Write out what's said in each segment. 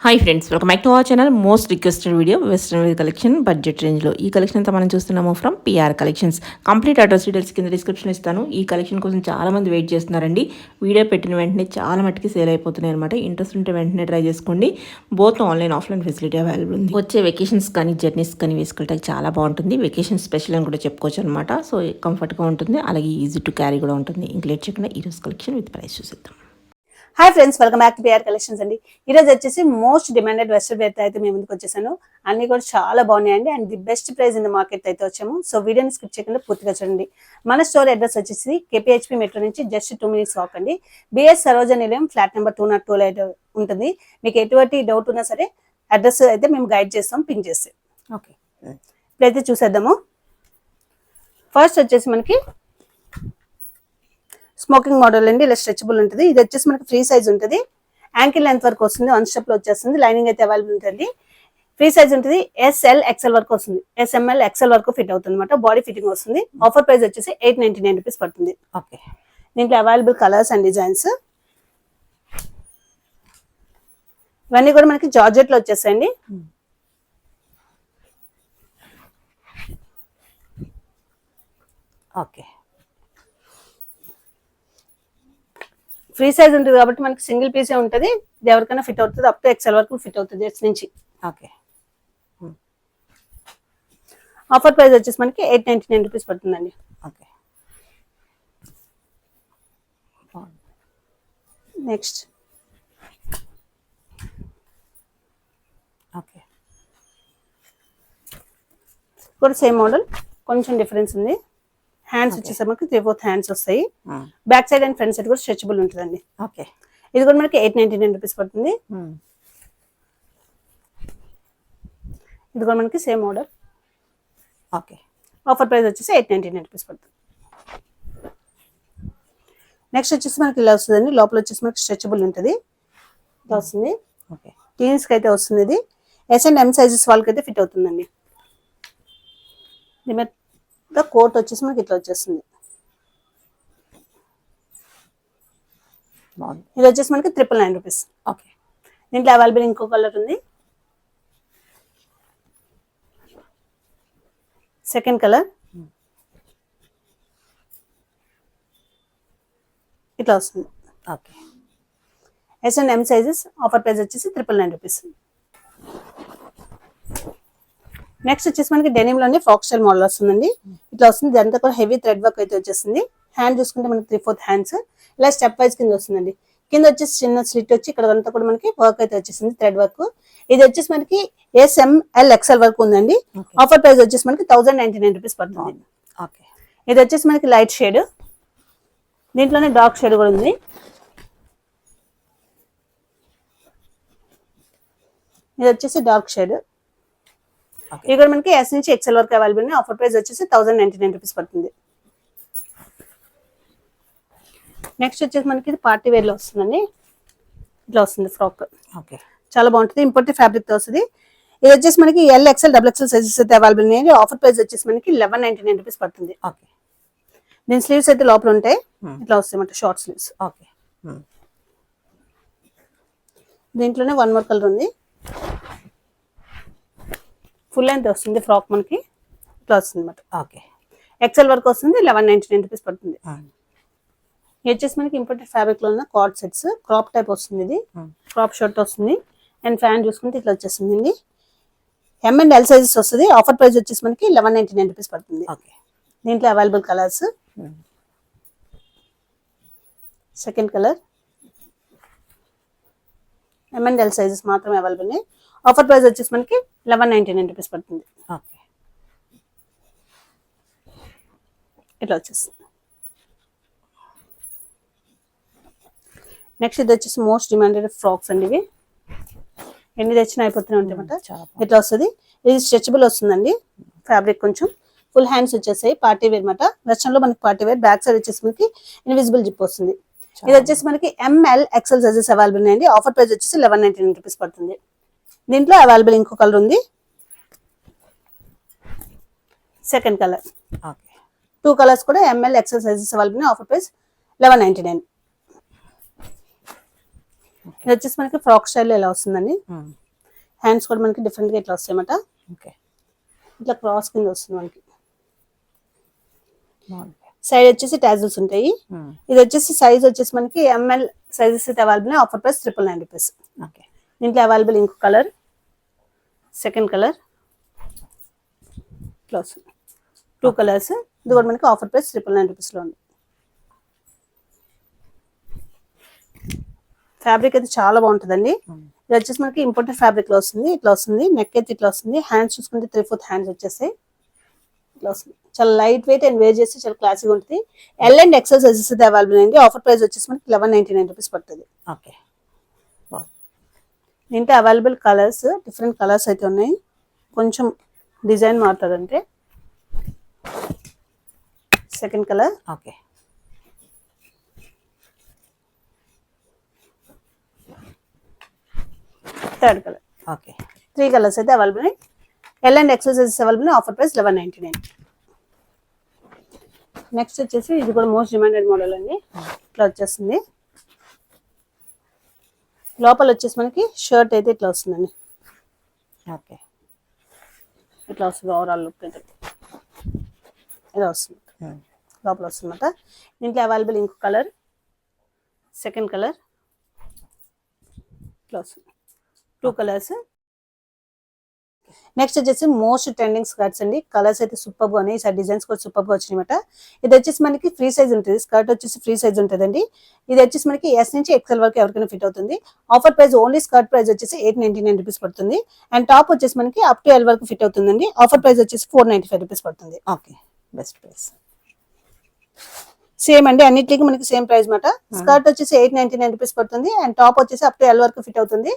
Hi friends, welcome back to our channel. Most requested video western wear collection budget రేంజ్లో. ఈ collection అంతా మనం చూస్తున్నాము from PR collections. Complete address details కింద description ఇస్తాను. ఈ కలెక్షన్ కోసం చాలా మంది వెయిట్ చేస్తున్నారండి. వీడియో పెట్టిన వెంటనే చాలా మట్టుకి సేల్ అయిపోతున్నాయి అనమాట. ఇంట్రెస్ట్ ఉంటే వెంటనే ట్రై చేసుకోండి. Both online offline facility available ఉంది. వచ్చే వెకేషన్స్ కానీ జర్నీస్ కానీ వేసుకోవడానికి చాలా బాగుంటుంది. వెకేషన్ స్పెషల్ అని కూడా చెప్పుకోవచ్చు అనమాట. సో కంఫర్ట్గా ఉంటుంది, అలాగే ఈజీ టు క్యారీ కూడా ఉంటుంది. ఇంక లేట్ చేయకుండా ఈరోజు కలెక్షన్ విత్ ప్రైస్ చూసేద్దాం. Hi friends, welcome back to PR collections అండి. ఈరోజు వచ్చేసి మోస్ట్ డిమాండెడ్ వెస్ట్రన్ వేర్ అయితే మేము ముందుకు వచ్చేసాను. అన్ని కూడా చాలా బాగున్నాయండి and the best price in the market అయితే వచ్చాము. సో వీడియోని స్కిప్ చేయకుండా పూర్తిగా చూడండి. మన స్టోర్ అడ్రస్ వచ్చేసి కేపీహెచ్పీ మెట్రో నుంచి జస్ట్ 2 minutes వాక్ అండి. బిఎస్ సరోజ నిలయం ఫ్లాట్ నెంబర్ 202 అయితే ఉంటుంది. మీకు ఎటువంటి డౌట్ ఉన్నా సరే అడ్రస్ అయితే మేము గైడ్ చేస్తాం, పింక్ చేస్తాం. ఓకే, ఇప్పుడైతే చూసేద్దాము. ఫస్ట్ వచ్చేసి మనకి స్మోకింగ్ మోడల్ అండి, ఇలా స్ట్రెచబుల్ ఉంటుంది. ఇది వచ్చేసి మనకి ఫ్రీ సైజ్ ఉంటుంది, యాంకిల్ లెంత్ వరకు వస్తుంది, 1 step లో వచ్చేస్తుంది. లైనింగ్ అయితే అవైలబుల్ ఉంటుంది. ఫ్రీ సైజ్ ఉంటుంది, SL XL వరకు వస్తుంది, SML XL వరకు ఫిట్ అవుతుంది అనమాట. బాడీ ఫిట్టింగ్ వస్తుంది. ఆఫర్ ప్రైస్ వచ్చేసి 899 రూపీస్ పడుతుంది. ఓకే, దీంట్లో అవైలబుల్ కలర్స్ అండ్ డిజైన్స్ ఇవన్నీ కూడా మనకి జార్జెట్ లో వచ్చేసాయండి. ఓకే, ఫ్రీ సైజ్ ఉంటుంది కాబట్టి మనకి సింగిల్ పీసే ఉంటుంది. ఇది ఎవరికైనా ఫిట్ అవుతుంది, అప్ టు XL వరకు ఫిట్ అవుతుంది ఎక్స్ నుంచి. ఓకే, ఆఫర్ ప్రైస్ వచ్చేసి మనకి 899 రూపీస్ పడుతుందండి. ఓకే, నెక్స్ట్ ఓకే, కూడా సేమ్ మోడల్, కొంచెం డిఫరెన్స్ ఉంది. హ్యాండ్స్ వచ్చేసరికి మనకి 3/4 హ్యాండ్స్ వస్తాయి. Back side and front side కూడా స్ట్రెచబుల్ ఉంటుందండి. ఓకే, ఇది కూడా మనకి 899 రూపీస్ పడుతుంది. ఇది కూడా మనకి same model. Okay, offer price వచ్చేసి 899 రూపీస్ పడుతుంది. నెక్స్ట్ వచ్చేసి మనకి ఇలా వస్తుందండి. లోపల వచ్చేసి మనకి స్ట్రెచబుల్ ఉంటుంది, ఇలా వస్తుంది. ఓకే, టీన్స్కి అయితే వస్తుంది. ఇది S&M సైజెస్ వాళ్ళకి అయితే ఫిట్ అవుతుందండి. కోట్ వచ్చేసి మనకి ఇట్లా వచ్చేస్తుంది. ఇది వచ్చేసి మనకి 999 రూపీస్. ఓకే, దీంట్లో అవైలబుల్ ఇంకో కలర్ ఉంది, సెకండ్ కలర్ ఇట్లా వస్తుంది. Okay, S&M sizes. Offer price వచ్చేసి 999 రూపీస్. నెక్స్ట్ వచ్చేసి మనకి డెనిమ్ లోనే ఫ్రాక్ స్టైల్ మోడల్ వస్తుందండి. ఇట్లా వస్తుంది. ఇదంతా కూడా హెవీ థ్రెడ్ వర్క్ అయితే వచ్చేస్తుంది. హ్యాండ్ చూసుకుంటే మనకి 3/4 హ్యాండ్స్ ఇలా స్టెప్ వైజ్ కింద వస్తుందండి. కింద వచ్చేసి చిన్న స్లిట్ వచ్చి ఇక్కడ అంతా కూడా మనకి వర్క్ అయితే వచ్చేసింది, థ్రెడ్ వర్క్. ఇది వచ్చేసి మనకి SML XL వరకు ఉందండి. ఆఫర్ ప్రైస్ వచ్చేసి మనకి 1099 రూపీస్ పడుతుంది. ఓకే, ఇది వచ్చేసి మనకి లైట్ షేడ్, దీంట్లోనే డార్క్ షేడ్ కూడా ఉంది. ఇది వచ్చేసి డార్క్ షేడ్. ఇక్కడ మనకి S నుంచి XL వరకు అవైలబుల్ ఉంది. ఆఫర్ ప్రైస్ వచ్చేసి 1099 రూపీస్ పడుతుంది. నెక్స్ట్ వచ్చేసి మనకి ఇది పార్టీ వేర్ లో వస్తుందండి. ఇట్లా వస్తుంది ఫ్రాక్. ఓకే, చాలా బాగుంటుంది. ఇంపోర్టెడ్ ఫ్యాబ్రిక్ తో వస్తుంది. ఇది వచ్చేసి మనకి L XL XXL సైజెస్ అయితే అవైలబుల్ ఉన్నాయి. ఆఫర్ ప్రైస్ వచ్చేసి మనకి 1199 రూపీస్ పడుతుంది. ఓకే, దీని స్లీవ్స్ అయితే లోపల ఉంటాయి, ఇట్లా వస్తాయి అన్నమాట, షార్ట్ స్లీవ్స్. ఓకే, దీంట్లోనే 1 more కలర్ ఉంది. ఫుల్ లెంత్ వస్తుంది ఫ్రాక్, మనకి ఇట్లా వస్తుంది అన్నమాట. ఓకే, XL వరకు వస్తుంది, 1199 రూపీస్ పడుతుంది. ఇది వచ్చేసి మనకి ఇంపోర్టెడ్ ఫ్యాబ్రిక్ లో ఉన్న కార్డ్ సెట్స్, క్రాప్ టైప్ వస్తుంది. ఇది క్రాప్ షర్ట్ వస్తుంది అండ్ ఫ్యాన్ చూసుకుంటే ఇట్లా వచ్చేస్తుంది అండి. M and L సైజెస్ వస్తుంది. ఆఫర్ ప్రైస్ వచ్చేసి మనకి 1199 రూపీస్ పడుతుంది. ఓకే, దీంట్లో available colours, second colour, M and L sizes మాత్రమే అవైలబుల్ ఉన్నాయి. ఆఫర్ ప్రైస్ వచ్చేసి మనకి 1199 రూపీస్ పడుతుంది. ఓకే, ఇట్లా వచ్చేస్తుంది. నెక్స్ట్ ఇది వచ్చేసి మోస్ట్ డిమాండెడ్ ఫ్రాక్స్ అండి. ఇవి ఎన్ని తెచ్చినా అయిపోతూనే ఉంటాయి అన్నమాట. ఇట్లా వస్తుంది. ఇది స్ట్రెచబుల్ వస్తుందండి ఫ్యాబ్రిక్. కొంచెం ఫుల్ హ్యాండ్స్ వచ్చేసాయి, పార్టీ వేర్ అనమాట. వెస్టర్న్ లో మనకి పార్టీ వేర్. బ్యాక్ సైడ్ వచ్చేసి మనకి ఇన్విజిబుల్ జిప్ వస్తుంది. ఇది వచ్చేసి మనకి ML XL సైజెస్ అవైలబుల్ ఉన్నాయండి. ఆఫర్ ప్రైస్ వచ్చేసి 1199 రూపీస్ పడుతుంది. దీంట్లో అవైలబుల్ ఇంకో కలర్ ఉంది, సెకండ్ కలర్. ఓకే, 2 కలర్స్ కూడా ML XL సైజెస్ అవైలబుల్ ఉన్నాయి. Offer price 1199. ఇది వచ్చేసి మనకి ఫ్రాక్ స్టైల్ ఇలా వస్తుందండి. హ్యాండ్స్ కూడా మనకి డిఫరెంట్ గా ఇట్లా వస్తాయన్నమాట. ఓకే. ఇట్లా క్రాస్ కింద వస్తుంది మనకి. సైడ్ వచ్చేసి టాజిల్స్ ఉంటాయి. ఇది వచ్చేసి సైజ్ వచ్చేసి మనకి ఎంఎల్ సైజెస్ అయితే available. Offer price 999 rupees. Okay. దీంట్లో అవైలబుల్ ఇంకో colour, second colour, plus 2 colours. ఇది కూడా మనకి ఆఫర్ ప్రైస్ 999 రూపీస్ లో ఉంది. ఫ్యాబ్రిక్ అయితే చాలా బాగుంటుందండి. ఇది వచ్చేసి మనకి ఇంపోర్టెడ్ ఫ్యాబ్రిక్ లో వస్తుంది. ఇట్లా వస్తుంది, నెక్ అయితే ఇట్లా వస్తుంది. హ్యాండ్స్ చూసుకుంటే 3/4 హ్యాండ్స్ వచ్చేస్తాయి. ఇట్లా వస్తుంది, చాలా లైట్ వెయిట్ అండ్ వేర్ చేస్తే చాలా క్లాసిక్ ఉంటుంది. ఎల్ అండ్ ఎక్సెల్ సైజెస్ అయితే అవైలబుల్ అండి. ఆఫర్ ప్రైస్ వచ్చేసి మనకి 1199 రూపీస్ పడుతుంది. ఓకే. దీంట్లో అవైలబుల్ కలర్స్, డిఫరెంట్ కలర్స్ అయితే ఉన్నాయి. కొంచెం డిజైన్ మారుతుందంటే second colour, okay. Third colour. Okay. 3 colours అయితే available. L and XL sizes available. Offer price 1199. Next వచ్చేసి ఇది కూడా మోస్ట్ డిమాండెడ్ మోడల్ అండి. ఇట్లా వచ్చేస్తుంది. లోపల వచ్చేసి మనకి షర్ట్ అయితే ఇట్లా వస్తుందండి. ఓకే. ఇట్లా వస్తుంది ఓవరాల్ లుక్ అయితే ఇలా వస్తుంది. లోపల వస్తుంది అన్నమాట. దీంట్లో అవైలబుల్ ఇంకో కలర్, సెకండ్ కలర్, ఇట్లా వస్తుంది. 2 కలర్స్. నెక్స్ట్ వచ్చేసి మోస్ట్ ట్రెండింగ్ స్కర్ట్స్ అండి. కలర్స్ అయితే సూపర్ గా ఉన్నాయి. ఈసారి డిజైన్స్ కూడా సూపర్ గా వచ్చినాయన్నమాట. ఇది వచ్చేసి మనకి ఫ్రీ సైజ్ ఉంటుంది. స్కర్ట్ వచ్చేసి ఫ్రీ సైజ్ ఉంటుందండి. ఇది వచ్చేసి మనకి ఎస్ నుంచి ఎక్సెల్ వరకు ఎవరికైనా ఫిట్ అవుతుంది. Offer price only skirt price వచ్చేసి 899 రూపీస్ పడుతుంది. అండ్ టాప్ వచ్చేసి మనకి అప్ టు ఎల్ వరకు ఫిట్ అవుతుందండి. ఆఫర్ ప్రైస్ వచ్చేసి 495 రూపీస్ పడుతుంది. ఓకే. Best price. సేమ్ అండి, అన్నిటికీ మనకి సేమ్ ప్రైస్ మాట. స్కర్ట్ వచ్చేసి 899 రూపీస్ పడుతుంది. అండ్ టాప్ వచ్చేసి అప్ టు ఎల్ వరకు ఫిట్ అవుతుంది.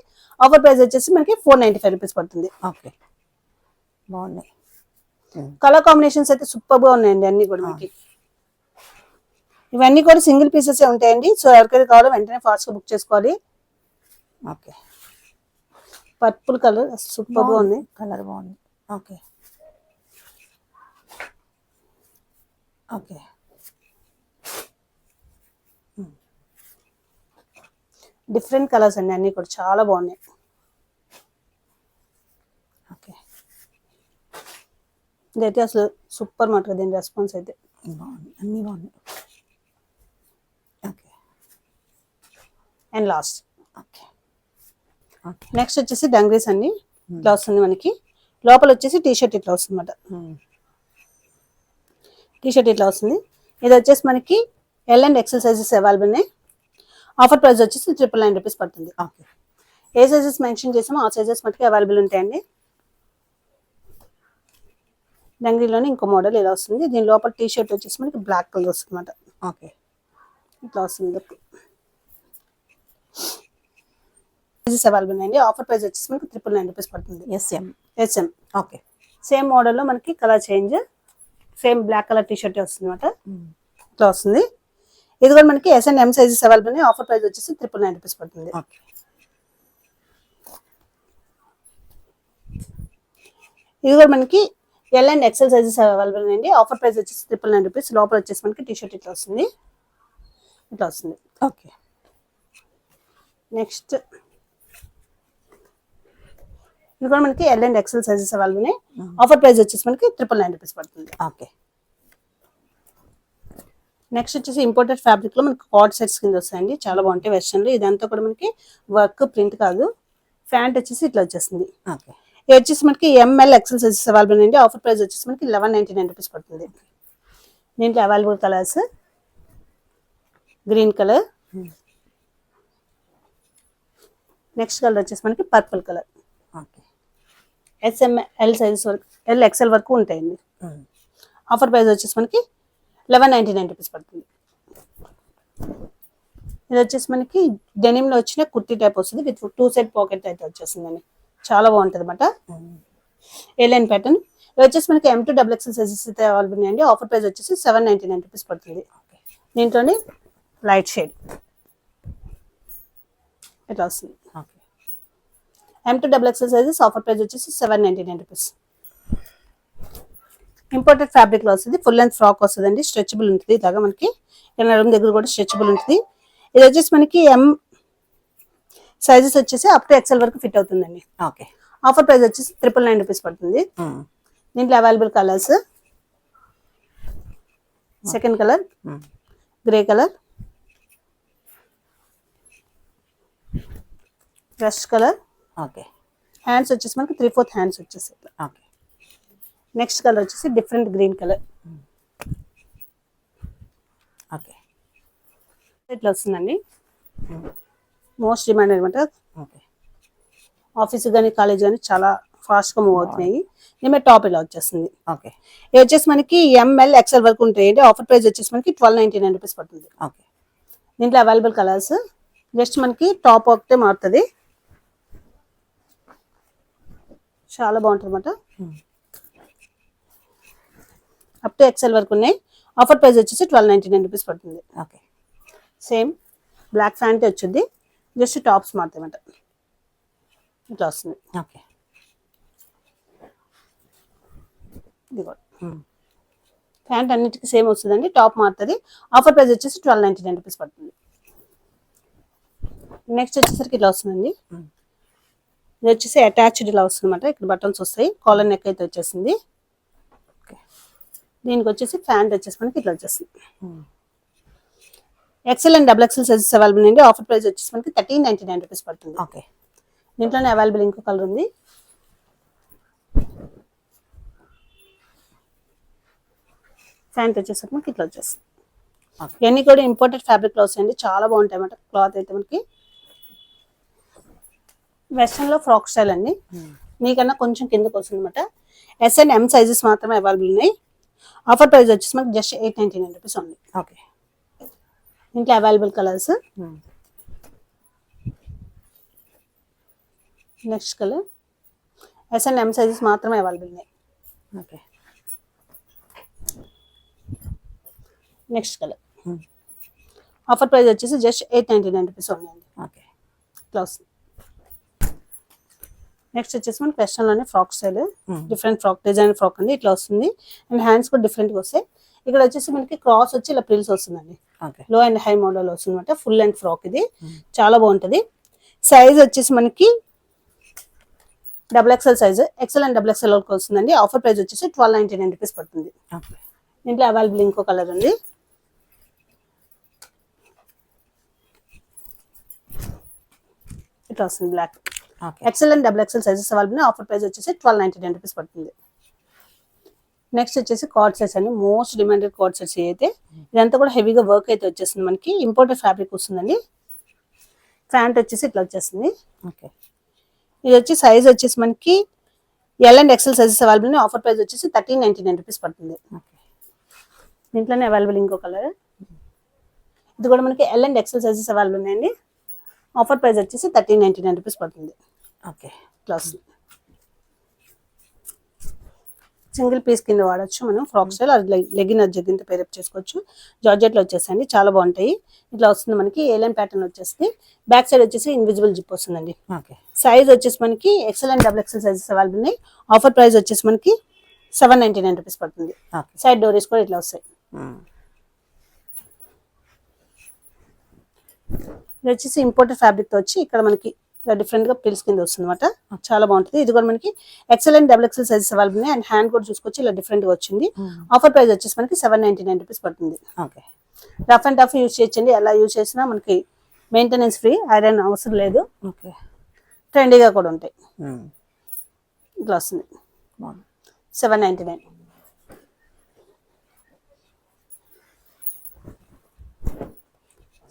ఆఫర్ ప్రైస్ వచ్చేసి మనకి 495 రూపీస్ పడుతుంది. ఓకే. బాగున్నాయి. కలర్ కాంబినేషన్స్ అయితే సూపర్ గా ఉన్నాయండి అన్ని కూడా మనకి. ఇవన్నీ కూడా సింగిల్ పీసెస్ ఉంటాయండి. సో ఎవరికైతే కావాలో వెంటనే ఫాస్ట్ గా బుక్ చేసుకోవాలి. ఓకే. పర్పుల్ కలర్ సూపర్ గా ఉంది. కలర్ బాగుంది. ఓకే. ఓకే. డిఫరెంట్ కలర్స్ అండి అన్ని కూడా చాలా బాగున్నాయి. ఓకే. ఇదైతే అసలు సూపర్ మాట దీని రెస్పాన్స్ అయితే బాగుంది. అన్ని బాగున్నాయి. Okay. And last okay. Okay. Next వచ్చేసి డంగ్రీస్ అండి. ఇట్లా వస్తుంది మనకి. లోపల వచ్చేసి టీ షర్ట్ ఇట్లా వస్తుంది అనమాట. టీ షర్ట్ ఇట్లా వస్తుంది. ఇది వచ్చేసి మనకి L and XL sizes available ఉన్నాయి. ఆఫర్ ప్రైస్ వచ్చేసి 999 రూపీస్ పడుతుంది. ఓకే. ఏ సైజెస్ మెన్షన్ చేసామో ఆ సైజెస్ మటుకు అవైలబుల్ ఉంటాయండి. డంగ్రీలోనే ఇంకో మోడల్ ఇలా వస్తుంది. దీని లోపల టీ షర్ట్ వచ్చేసి మనకి బ్లాక్ కలర్ వస్తుంది అనమాట. ఓకే. ఇట్లా వస్తుంది. సైజెస్ అవైలబుల్ అండి. ఆఫర్ ప్రైస్ వచ్చేసి మనకి 999 రూపీస్ పడుతుంది. ఎస్ఎం. ఓకే. సేమ్ మోడల్లో మనకి colour change, same black colour T-shirt వస్తుంది అనమాట. ఇట్లా వస్తుంది. ఇది కూడా మనకి S and M sizes available ఉన్నాయి. ఆఫర్ ప్రైస్ వచ్చేసి 999 రూపీస్ పడుతుంది. ఓకే. ఇది కూడా మనకి L and XL sizes available అండి. ఆఫర్ ప్రైస్ వచ్చేసి 999 రూపీస్. లోపల వచ్చేసి మనకి టీ షర్ట్ ఇట్లా వస్తుంది. ఇట్లా వస్తుంది. ఓకే. నెక్స్ట్ ఇది కూడా మనకి L and XL sizes available ఉన్నాయి. ఆఫర్ ప్రైస్ వచ్చేసి మనకి 999 రూపీస్ పడుతుంది. ఓకే. నెక్స్ట్ వచ్చేసి ఇంపోర్టెడ్ ఫ్యాబ్రిక్ లో మనకి కార్డ్ సెట్స్ కింద వస్తాయండి. చాలా బాగుంటాయి వెస్టర్న్ లో. ఇదంతా కూడా మనకి వర్క్ ప్రింట్ కాదు. ప్యాంట్ వచ్చేసి ఇట్లా వచ్చేస్తుంది. ఓకే. ఇది వచ్చేసి మనకి ఎంఎల్ ఎక్సెల్ సైజెస్ అవైలబుల్ అండి. ఆఫర్ ప్రైస్ వచ్చేసి మనకి 1199 రూపీస్ పడుతుంది. దీంట్లో available colours green colour, next colour వచ్చేసి మనకి purple colour. Okay. SML sizes వరకు, ఎల్ ఎక్సెల్ వరకు ఉంటాయండి. ఆఫర్ ప్రైస్ వచ్చేసి మనకి 1199 రూపీస్ పడుతుంది. ఇది వచ్చేసి మనకి డెనిమ్ లో వచ్చిన కుర్తీ టైప్ వస్తుంది. విత్ 2 సైడ్ పాకెట్ అయితే వచ్చేసిందండి. చాలా బాగుంటుంది అనమాట. A-line pattern. ఇది వచ్చేసి మనకి M2XXL సైజెస్ అయితే అవైలబుల్ ఉన్నాయండి. ఆఫర్ ప్రైస్ వచ్చేసి 799 రూపీస్ పడుతుంది. దీంట్లోని లైట్ షేడ్ ఇట్లా వస్తుంది. M2XXL సైజెస్ ఆఫర్ ప్రైస్ వచ్చేసి 799 రూపీస్. ఇంపోర్టెడ్ ఫ్యాబ్రిక్ లో వస్తుంది. ఫుల్ లెంత్ ఫ్రాక్ వస్తుందండి. స్ట్రెచబుల్ ఉంటుంది. ఇలాగా మనకి నడుము దగ్గర కూడా స్ట్రెచబుల్ ఉంటుంది. ఇది వచ్చేసి మనకి సైజెస్ వచ్చేసి అప్ టు ఎక్సెల్ వరకు ఫిట్ అవుతుందండి. ఓకే. ఆఫర్ ప్రైస్ వచ్చేసి 999 రూపీస్ పడుతుంది. దీంట్లో available colours second colour grey colour, rush colour. Okay. Hands వచ్చేసి మనకి 3/4 హ్యాండ్స్ వచ్చేసి. ఓకే. నెక్స్ట్ కలర్ వచ్చేసి డిఫరెంట్ గ్రీన్ కలర్. ఓకే. ఇట్లా వస్తుందండి. మోస్ట్ డిమాండ్ అనమాట. ఓకే. ఆఫీస్ కానీ కాలేజ్ కానీ చాలా ఫాస్ట్గా మూవ్ అవుతున్నాయి. దీని టాప్ ఇలా వచ్చేస్తుంది. ఓకే. ఇది వచ్చేసి మనకి ఎంఎల్ ఎక్సెల్ వరకు ఉంటాయండి. ఆఫర్ ప్రైస్ వచ్చేసి మనకి 1299 రూపీస్ పడుతుంది. ఓకే. దీంట్లో అవైలబుల్ కలర్స్ జస్ట్ మనకి టాప్ ఒకటే మారుతుంది. చాలా బాగుంటుంది అనమాట. అప్ టు ఎక్సెల్ వరకు ఉన్నాయి. ఆఫర్ ప్రైస్ వచ్చేసి 1299 రూపీస్ పడుతుంది. ఓకే. సేమ్ బ్లాక్ ఫ్యాంట్ వచ్చింది. జస్ట్ టాప్స్ మారుతాయి అన్నమాట. ఇట్లా వస్తుంది. ఓకే. ఇది కూడా ప్యాంట్ అన్నిటికీ సేమ్ వస్తుందండి. టాప్ మారుతుంది. ఆఫర్ ప్రైస్ వచ్చేసి 1299 రూపీస్ పడుతుంది. నెక్స్ట్ వచ్చేసరికి ఇట్లా వస్తుందండి. ఇది వచ్చేసి అటాచ్డ్ ఇలా వస్తుంది అనమాట. ఇక్కడ బటన్స్ వస్తాయి. కాలర్ నెక్ అయితే వచ్చేసింది. దీనికి వచ్చేసి ప్యాంట్ వచ్చేసి మనకి ఇట్లా వచ్చేస్తుంది. XL and double XL sizes available అండి. ఆఫర్ ప్రైస్ వచ్చేసి మనకి 1399 రూపీస్ పడుతుంది. ఓకే. దీంట్లోనే అవైలబుల్ ఇంకో కలర్ ఉంది. ప్యాంట్ వచ్చేసరికి మనకి ఇట్లా వచ్చేస్తుంది. ఇవన్నీ కూడా ఇంపోర్టెడ్ ఫ్యాబ్రిక్ క్లాత్స్ అండి. చాలా బాగుంటాయి అన్నమాట. క్లాత్ అయితే మనకి వెస్ట్రన్ లో ఫ్రాక్ స్టైల్ అండి. మీకన్నా కొంచెం కిందకు వస్తుంది అనమాట. ఎస్ అండ్ ఎం సైజెస్ మాత్రమే అవైలబుల్ ఉన్నాయి. ఆఫర్ ప్రైస్ వచ్చేసి మనకి జస్ట్ 899 రూపీస్ ఉంది. ఓకే. దీంట్లో available colours next colour S and M sizes మాత్రమే అవైలబుల్ ఉన్నాయి. Okay. Next colour offer price వచ్చేసి జస్ట్ 899 రూపీస్ ఉన్నాయండి. ఓకే. క్లాస్ నెక్స్ట్ వచ్చేసి మనకి వెస్ట్రన్లోనే frock style different frock design frock అండి. ఇట్లా వస్తుంది. అండ్ హ్యాండ్స్ కూడా డిఫరెంట్గా వస్తాయి. ఇక్కడ వచ్చేసి మనకి క్రాస్ వచ్చి ఇలా ప్రిల్స్ వస్తుందండి. లో అండ్ హై మోడల్ వస్తుంది అనమాట. ఫుల్ అండ్ ఫ్రాక్ ఇది చాలా బాగుంటుంది. సైజ్ వచ్చేసి మనకి double XL size, XL and double XL వరకు వస్తుందండి. ఆఫర్ ప్రైస్ వచ్చేసి 1299 రూపీస్ పడుతుంది. దీంట్లో అవైలబుల్ ఇంకో కలర్ ఉంది. ఇట్లా వస్తుంది black. XL and double XL sizes available. Offer price వచ్చేసి 1299 రూపీస్ పడుతుంది. నెక్స్ట్ వచ్చేసి కార్డ్ సెట్స్ అండి. మోస్ట్ డిమాండెడ్ కార్డ్ సెట్స్ అయితే ఇదంతా కూడా హెవీగా వర్క్ అయితే వచ్చేస్తుంది. మనకి ఇంపోర్టెడ్ ఫ్యాబ్రిక్ వస్తుందండి. ప్యాంట్ వచ్చేసి ఇట్లా వచ్చేస్తుంది. ఓకే. ఇది వచ్చి సైజ్ వచ్చేసి మనకి L and XL sizes available. Offer price వచ్చేసి 1399 రూపీస్ పడుతుంది. దీంట్లోనే అవైలబుల్ ఇంకో కలర్. ఇది కూడా మనకి L and XL sizes available ఉన్నాయండి. ఆఫర్ ప్రైస్ వచ్చేసి 1399 రూపీస్ పడుతుంది. ఓకే. క్లాస్ సింగిల్ పీస్ కింద వాడచ్చు మనం. ఫ్రాక్ స్టైల్ అది లెగిన్ జగ్గింత పేరప్ చేసుకోవచ్చు. జార్జెట్లో వచ్చేసండి. చాలా బాగుంటాయి. ఇట్లా వస్తుంది మనకి ఏలైన్ ప్యాటర్న్ వచ్చేసి. బ్యాక్ సైడ్ వచ్చేసి ఇన్విజిబుల్ జిప్ వస్తుందండి. సైజ్ వచ్చేసి మనకి XL and double XL sizes available ఉన్నాయి. ఆఫర్ ప్రైస్ వచ్చేసి మనకి 799 రూపీస్ పడుతుంది. సైడ్ డోరీస్ కూడా ఇట్లా వస్తాయి. ఇది వచ్చేసి ఇంపోర్టెడ్ ఫ్యాబ్రిక్ తో వచ్చి ఇక్కడ మనకి డిఫరెంట్ గా పిల్స్ కింద వస్తుంది అనమాట. చాలా బాగుంటుంది. ఇది కూడా మనకి XL and double XL sizes available ఉన్నాయి. అండ్ హ్యాండ్ కూడా చూసుకోవచ్చు. ఇలా డిఫరెంట్ గా వచ్చింది. ఆఫర్ ప్రైస్ వచ్చేసి మనకి 799 రూపీస్ పడుతుంది. రఫ్ అండ్ టఫ్ యూజ్ చేయొచ్చండి. ఎలా యూజ్ చేసినా మనకి మెయింటెనెన్స్ ఫ్రీ, ఐరన్ అవసరం లేదు. ట్రెండీగా కూడా ఉంటాయి. ఇట్లా వస్తుంది. 799.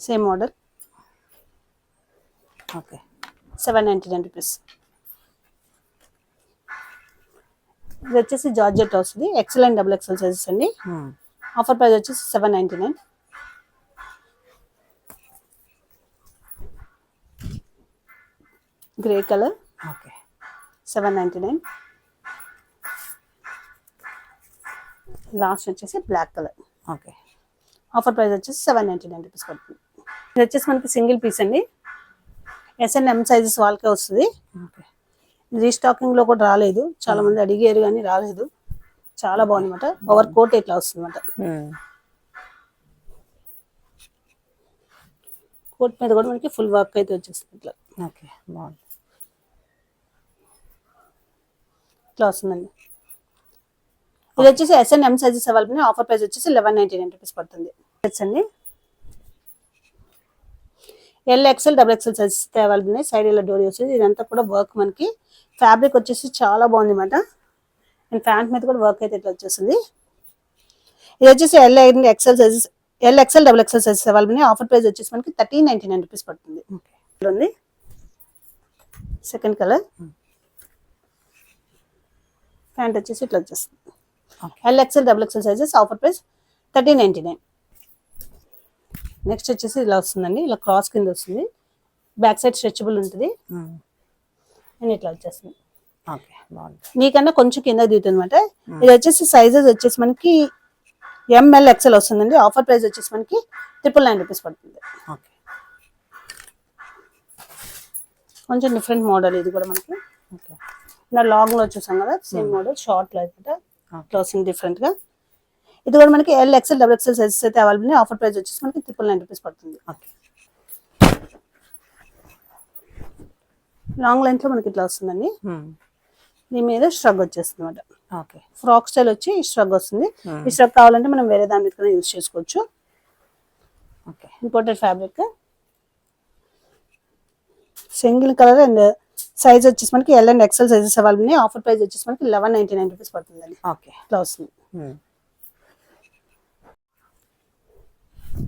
Same model. 799 రూపీస్. ఇది వచ్చేసి జార్జెట్ వస్తుంది. XL and double XL sizes అండి. ఆఫర్ ప్రైస్ వచ్చేసి 799. Grey colour. 799. లాస్ట్ వచ్చేసి బ్లాక్ కలర్. ఆఫర్ ప్రైస్ వచ్చేసి 799 రూపీస్ పడుతుంది. ఇది వచ్చేసి మనకి సింగిల్ పీస్ అండి. ఎస్ అండ్ ఎం సైజెస్ వాళ్ళకే వస్తుంది. రీస్టాకింగ్ లో కూడా రాలేదు. చాలా మంది అడిగారు కానీ రాలేదు. చాలా బాగుంది అనమాట. ఓవర్ కోట్ ఇట్లా వస్తుంది అనమాట. కోట్ మీద కూడా మనకి ఫుల్ వర్క్ అయితే వచ్చేస్తుంది. ఇట్లా ఓకే బాగుంది. ఇట్లా వస్తుందండి. ఇది వచ్చేసి S&M సైజెస్ అవైలబుల్ ఉన్నాయి. ఆఫర్ ప్రైస్ వచ్చేసి 1199 రూపీస్ పడుతుంది. సెట్స్ అండి. XL XXL సైజెస్ అవైలబుల్ ఉన్నాయి. సైడ్ ఇలా డోరీ వచ్చేసి ఇదంతా కూడా వర్క్, మనకి ఫ్యాబ్రిక్ వచ్చేసి చాలా బాగుంది అన్నమాట. అండ్ ప్యాంట్ మీద కూడా వర్క్ అయితే ఇట్లా వచ్చేసింది. ఇది వచ్చేసి XL sizes XL XXL sizes available ఉన్నాయి. ఆఫర్ ప్రైస్ వచ్చేసి మనకి 1399 రూపీస్ పడుతుంది. ఉంది సెకండ్ కలర్. ప్యాంట్ వచ్చేసి ఇట్లా వచ్చేస్తుంది. XL XXL sizes offer price 1399. Next వచ్చేసి ఇలా వస్తుందండి. ఇలా క్రాస్ కింద వస్తుంది. బ్యాక్ సైడ్ స్ట్రెచబుల్ ఉంటుంది అండ్ ఇట్లా వచ్చేస్తుంది. ఓకే బాగుంది. మీకన్నా కొంచెం కింద దిగుతుంది అనమాట. ఇది వచ్చేసి సైజెస్ వచ్చేసి మనకి ML XL వస్తుందండి. ఆఫర్ ప్రైస్ వచ్చేసి మనకి 999 రూపీస్ పడుతుంది. ఓకే కొంచెం డిఫరెంట్ మోడల్ ఇది కూడా మనకి. ఓకే ఇలా లాంగ్ లో చూసాం కదా, సేమ్ మోడల్ షార్ట్ లో అయితే ఇట్లా వస్తుంది డిఫరెంట్ గా. ఇది కూడా మనకి XL XXL సైజెస్ అయితే అవైలబుల్ ఉన్నాయి. ఆఫర్ ప్రైస్ వచ్చేసి మనకి 999 రూపీస్ పడుతుంది. ఓకే లాంగ్ లెంత్ లో మనకి ఇట్లా వస్తుందండి. దీని మీద స్ట్రగ్ వచ్చేస్తుంది అనమాట. ఓకే ఫ్రాక్ స్టైల్ వచ్చి ఈ స్ట్రగ్ వస్తుంది. ఈ స్ట్రగ్ కావాలంటే మనం వేరే దాని మీద కూడా యూజ్ చేసుకోవచ్చు. Okay imported fabric, single colour and size వచ్చేసి మనకి L and XL sizes available ఉన్నాయి. ఆఫర్ ప్రైస్ వచ్చేసి మనకి 1199 రూపీస్ పడుతుందండి. ఓకే ఇట్లా వస్తుంది.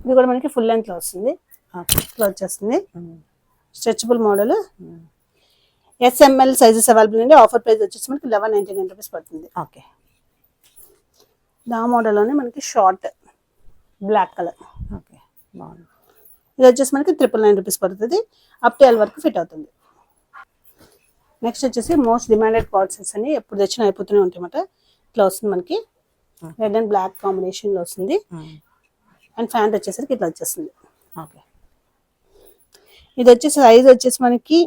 ఇది కూడా మనకి ఫుల్ లెంత్ లో వస్తుంది. ఇట్లా వచ్చేస్తుంది. Stretchable model. SML sizes available అండి. ఆఫర్ ప్రైస్ వచ్చేసి మనకి 1199 రూపీస్ పడుతుంది. ఓకే దా మోడల్లోనే మనకి షార్ట్ బ్లాక్ కలర్. ఓకే బాగుంది. ఇది వచ్చేసి మనకి 999 రూపీస్ పడుతుంది. అప్ టు L వరకు ఫిట్ అవుతుంది. నెక్స్ట్ వచ్చేసి మోస్ట్ డిమాండెడ్ కార్డ్ సెట్స్ అని ఎప్పుడు తెచ్చినా అయిపోతూనే ఉంటాయి అన్నమాట. ఇట్లా వస్తుంది మనకి రెడ్ అండ్ బ్లాక్ కాంబినేషన్ లో వస్తుంది. అండ్ ప్యాంట్ వచ్చేసరికి ఇట్లా వచ్చేస్తుంది. ఓకే ఇది వచ్చేసి సైజ్ వచ్చేసి మనకి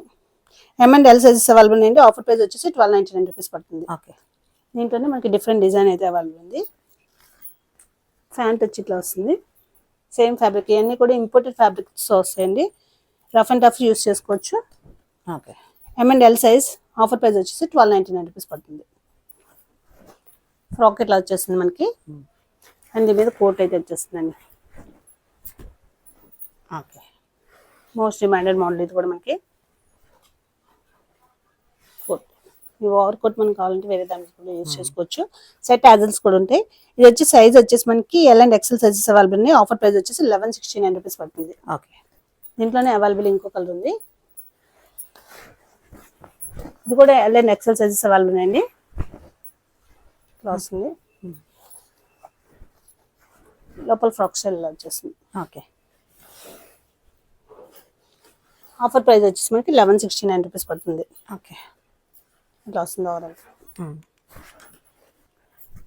M and L sizes available అండి. ఆఫర్ ప్రైస్ వచ్చేసి 1299 రూపీస్ పడుతుంది. ఓకే దీంట్లోనే మనకి డిఫరెంట్ డిజైన్ అయితే అవైలబుల్ ఉంది. ప్యాంట్ వచ్చి ఇట్లా వస్తుంది. సేమ్ ఫ్యాబ్రిక్, ఇవన్నీ కూడా ఇంపోర్టెడ్ ఫ్యాబ్రిక్స్ వస్తాయండి. రఫ్ అండ్ టఫ్ యూస్ చేసుకోవచ్చు. Okay M and L size offer price వచ్చేసి 1299 రూపీస్ పడుతుంది. ఫ్రాక్ ఇట్లా వచ్చేస్తుంది మనకి. అండ్ దీని మీద కోట్ అయితే వచ్చేస్తుందండి. ఓకే మోస్ట్ డిమాండెడ్ మోడల్ ఇది కూడా మనకి. కోట్, ఈ ఓవర్ కోట్ మనకి కావాలంటే వేరే దానికి కూడా యూజ్ చేసుకోవచ్చు. సెట్ యాజల్స్ కూడా ఉంటాయి. ఇది వచ్చి సైజ్ వచ్చేసి మనకి L and XL sizes available ఉన్నాయి. ఆఫర్ ప్రైస్ వచ్చేసి 1169 రూపీస్ పడుతుంది. ఓకే దీంట్లోనే అవైలబుల్ ఇంకో కలర్ ఉంది. ఇది కూడా L and XL sizes available ఉన్నాయండి. ఇట్లా వస్తుంది. లోపల ఫ్రాక్ స్టైల్ ఇలా వచ్చేస్తుంది. ఓకే ఆఫర్ ప్రైస్ వచ్చేసి మనకి 1169 రూపీస్ పడుతుంది. ఓకే ఇట్లా వస్తుంది ఓవరాల్.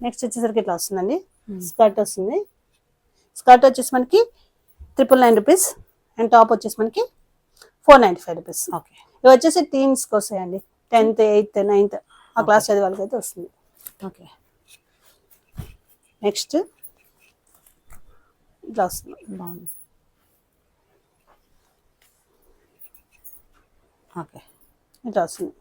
నెక్స్ట్ వచ్చేసరికి ఇట్లా వస్తుందండి. స్కర్ట్ వస్తుంది. స్కర్ట్ వచ్చేసి మనకి 999 రూపీస్ అండ్ టాప్ వచ్చేసి మనకి 495 రూపీస్. ఓకే ఇవి వచ్చేసి టీన్స్కి వస్తాయండి. 10th 8th 9th ఆ క్లాస్ చదివే వాళ్ళకి అయితే వస్తుంది. ఓకే నెక్స్ట్ ఇట్లా వస్తుంది. బాగుంది. ఓకే ఇట్లా వస్తుంది.